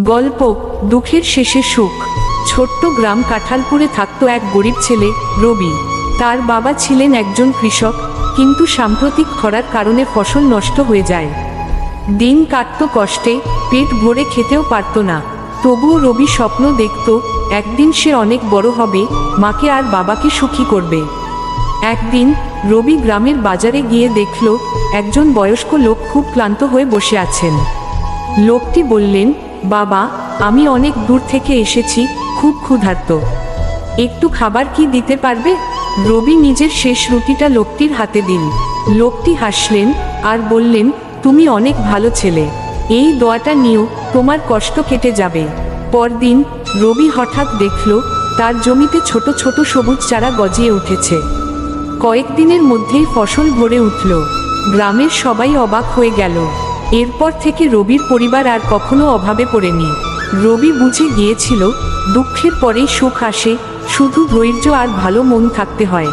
গল্প দুঃখের শেষে সুখ। ছোট্ট গ্রাম কাঁঠালপুরে থাকতো এক গরিব ছেলে, রবি। তার বাবা ছিলেন একজন কৃষক, কিন্তু সাম্প্রতিক খরার কারণে ফসল নষ্ট হয়ে যায়। দিন কাটতো কষ্টে, পেট ভরে খেতেও পারত না। তবুও রবি স্বপ্ন দেখত একদিন সে অনেক বড় হবে, মাকে আর বাবাকে সুখী করবে। একদিন রবি গ্রামের বাজারে গিয়ে দেখল একজন বয়স্ক লোক খুব ক্লান্ত হয়ে বসে আছেন। লোকটি বললেন, বাবা, আমি অনেক দূর থেকে এসেছি, খুব ক্ষুধার্ত, একটু খাবার কি দিতে পারবে? রবি নিজের শেষ রুটিটা লোকটির হাতে দিল। লোকটি হাসলেন আর বললেন, তুমি অনেক ভালো ছেলে, এই দোয়াটা নিও, তোমার কষ্ট কেটে যাবে। পরদিন রবি হঠাৎ দেখল তার জমিতে ছোট ছোট সবুজ চারা গজিয়ে উঠেছে। কয়েকদিনের মধ্যেই ফসল ভরে উঠল। গ্রামের সবাই অবাক হয়ে গেল। এরপর থেকে রবির পরিবার আর কখনো অভাবে পড়েনি। রবি বুঝে গিয়েছিল দুঃখের পরেই সুখ আসে, শুধু ধৈর্য আর ভালো মন থাকতে হয়।